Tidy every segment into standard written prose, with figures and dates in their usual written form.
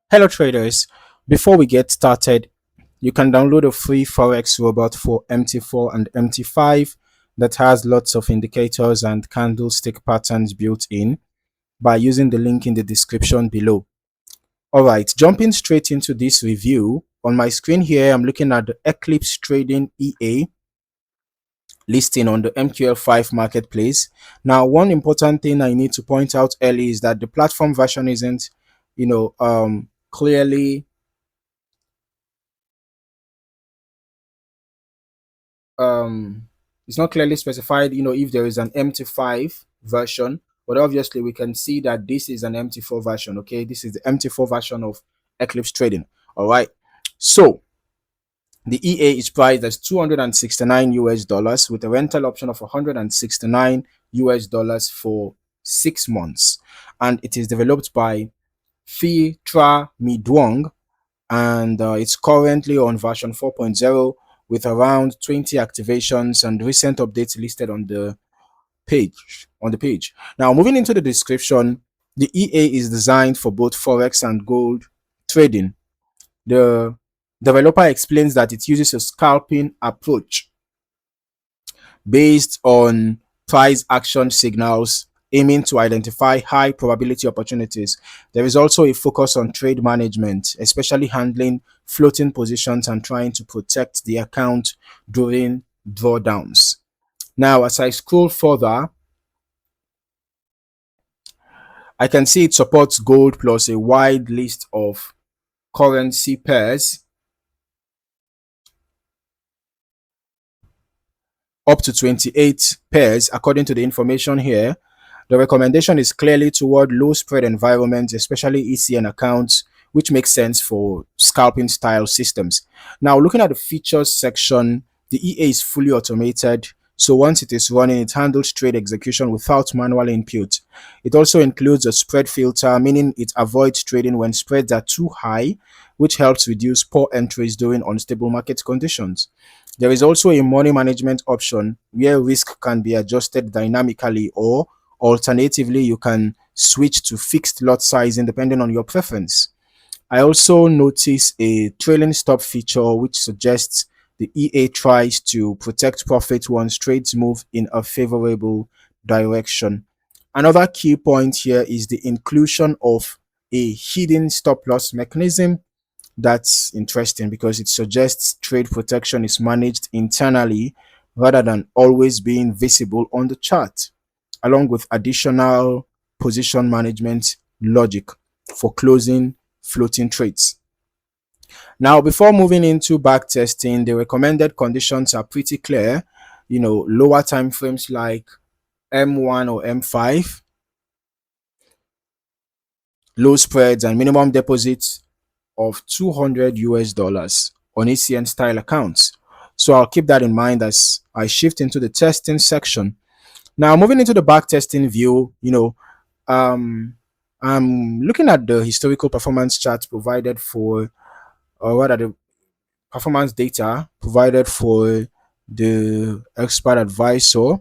Hello traders, before we get started, you can download a free Forex robot for MT4 and MT5 that has lots of indicators and candlestick patterns built in by using the link in the description below. Alright, jumping straight into this review, on my screen here I'm looking at the Eclipse Trading EA listing on the MQL5 marketplace. Now, one important thing I need to point out early is that the platform version isn't, clearly it's not clearly specified, if there is an MT5 version, but obviously we can see that this is an MT4 version. Okay, this is the MT4 version of Eclipse Trading. All right, so the EA is priced as 269 US dollars with a rental option of 169 US dollars for 6 months, and it is developed by Phi Tra Midwong, and it's currently on version 4.0 with around 20 activations and recent updates listed on the page. Now, moving into the description, the EA is designed for both forex and gold trading. The developer explains that it uses a scalping approach based on price action signals, aiming to identify high probability opportunities. There is also a focus on trade management, especially handling floating positions and trying to protect the account during drawdowns. Now, as I scroll further, I can see it supports gold plus a wide list of currency pairs, up to 28 pairs according to the information here. The recommendation is clearly toward low spread environments, especially ECN accounts, which makes sense for scalping style systems. Now, looking at the features section, the EA is fully automated. So once it is running, it handles trade execution without manual input. It also includes a spread filter, meaning it avoids trading when spreads are too high, which helps reduce poor entries during unstable market conditions. There is also a money management option where risk can be adjusted dynamically, or alternatively, you can switch to fixed lot sizing depending on your preference. I also notice a trailing stop feature which suggests the EA tries to protect profit once trades move in a favorable direction. Another key point here is the inclusion of a hidden stop loss mechanism. That's interesting because it suggests trade protection is managed internally rather than always being visible on the chart, along with additional position management logic for closing floating trades. Now, before moving into back testing, the recommended conditions are pretty clear. Lower time frames like M1 or M5, low spreads, and minimum deposits of 200 US dollars on ECN style accounts. So I'll keep that in mind as I shift into the testing section. Now, moving into the back testing view, I'm looking at the historical performance charts provided for, or rather, the performance data provided for the expert advisor.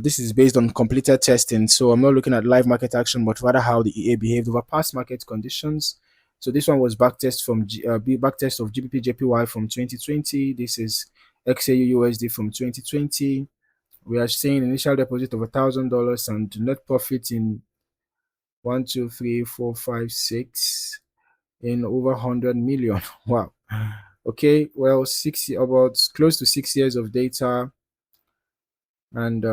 This is based on completed testing, so I'm not looking at live market action, but rather how the EA behaved over past market conditions. So this one was backtest from backtest of GBP JPY from 2020. This is XAU USD from 2020. We are seeing initial deposit of $1,000 and net profit in 1, 2, 3, 4, 5, 6 in over 100 million. Wow. Okay, well, about close to 6 years of data, and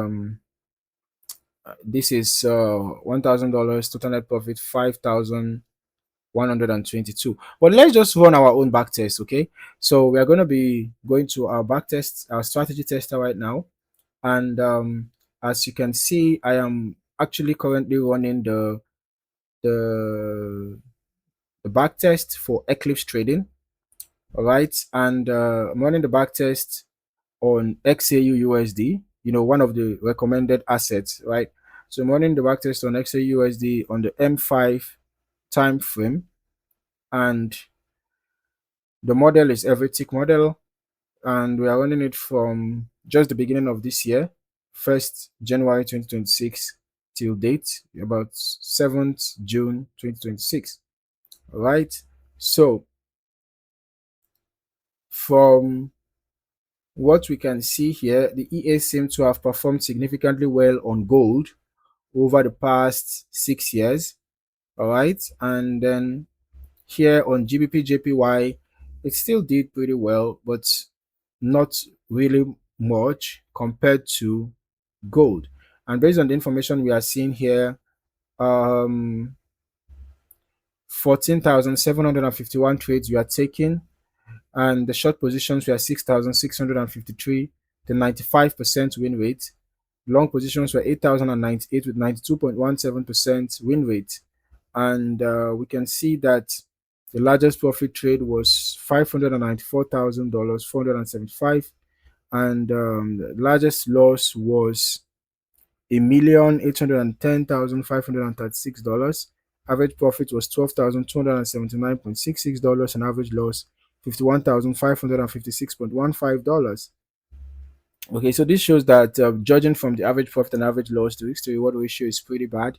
this is $1,000 total net profit 5,122. But let's just run our own back test. Okay, so we are going to be going to our back test, our strategy tester right now, and as you can see, I am actually currently running the the back test for Eclipse Trading. All right, and I'm running the back test on XAU USD, one of the recommended assets, right? So I'm running the backtest on XAU USD on the M5 time frame, and the model is every tick model, and we are running it from just the beginning of this year, 1st January 2026 till date, about 7th June 2026. All right. So from what we can see here, the EA seems to have performed significantly well on gold over the past 6 years. All right. And then here on GBP JPY, it still did pretty well, but not really much compared to gold. And based on the information we are seeing here, um, 14,751 trades we are taking, and the short positions were 6,653, the 95% win rate. Long positions were 8,098 with 92.17% win rate. And we can see that the largest profit trade was $594,000, 475, and the largest loss was $1,810,536. Average profit was $12,279.66, and average loss $51,556.15. Okay, so this shows that judging from the average profit and average loss, the risk to reward ratio is pretty bad.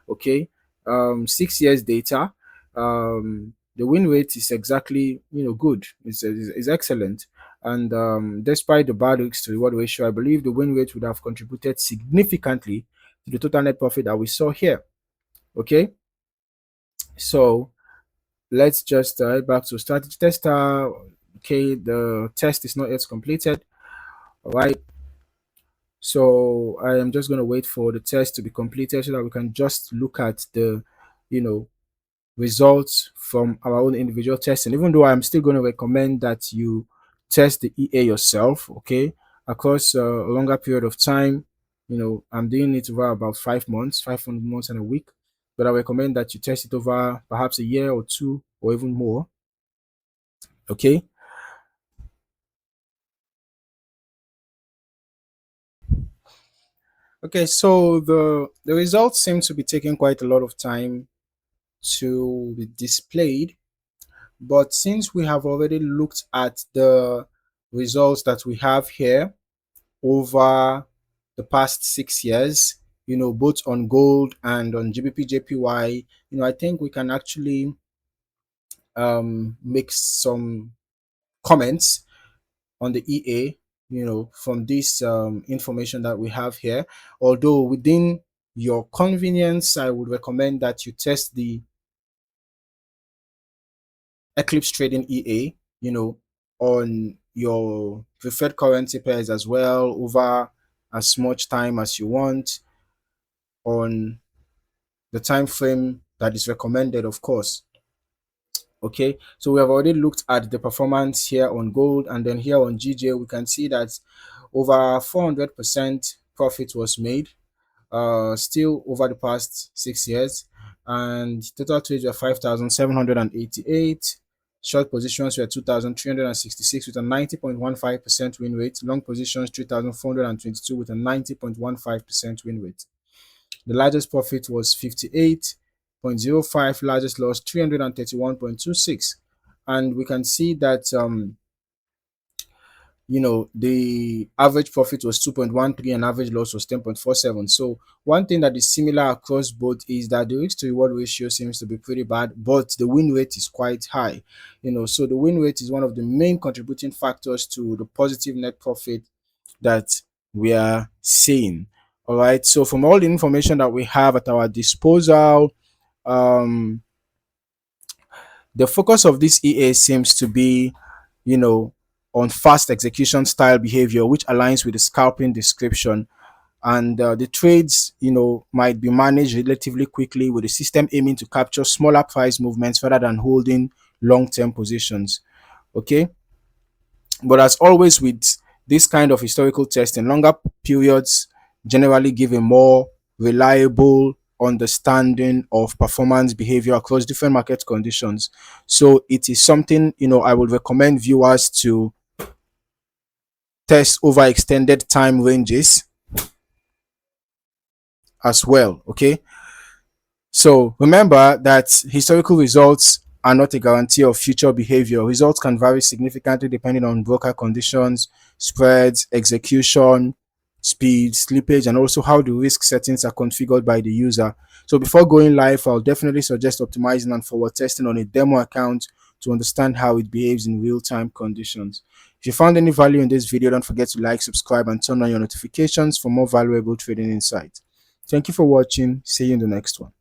Okay, 6 years data, the win rate is exactly good. It's excellent, and despite the bad risk to reward ratio, I believe the win rate would have contributed significantly to the total net profit that we saw here. Okay, so let's just head back to strategy tester. Okay, the test is not yet completed. All right, so I am just going to wait for the test to be completed so that we can just look at the you know results from our own individual testing, even though I'm still going to recommend that you test the EA yourself, okay, across a longer period of time. I'm doing it over about 5 months, 5 months and a week, but I recommend that you test it over perhaps a year or two or even more. Okay. Okay, so the results seem to be taking quite a lot of time to be displayed. But since we have already looked at the results that we have here over the past 6 years, both on gold and on GBP JPY, I think we can actually make some comments on the EA, from this information that we have here. Although within your convenience, I would recommend that you test the Eclipse Trading EA, on your preferred currency pairs as well over as much time as you want on the time frame that is recommended, of course. Okay, so we have already looked at the performance here on gold, and then here on GJ we can see that over 400% profit was made still over the past 6 years, and total trades were 5,788. Short positions were 2,366 with a 90.15% win rate. Long positions 3,422 with a 90.15% win rate. The largest profit was 58.05, largest loss 331.26. And we can see that the average profit was 2.13 and average loss was 10.47. So one thing that is similar across both is that the risk to reward ratio seems to be pretty bad, but the win rate is quite high. So the win rate is one of the main contributing factors to the positive net profit that we are seeing. All right, so from all the information that we have at our disposal, um the focus of this EA seems to be, you know, on fast execution style behavior, which aligns with the scalping description. And the trades, might be managed relatively quickly with the system aiming to capture smaller price movements rather than holding long-term positions. Okay. But as always with this kind of historical testing, longer periods generally give a more reliable understanding of performance behavior across different market conditions. So it is something, I would recommend viewers to test over extended time ranges as well. Okay. So remember that historical results are not a guarantee of future behavior. Results can vary significantly depending on broker conditions, spreads, execution, speed, slippage, and also how the risk settings are configured by the user. So before going live, I'll definitely suggest optimizing and forward testing on a demo account to understand how it behaves in real-time conditions. If you found any value in this video, don't forget to like, subscribe, and turn on your notifications for more valuable trading insights. Thank you for watching. See you in the next one.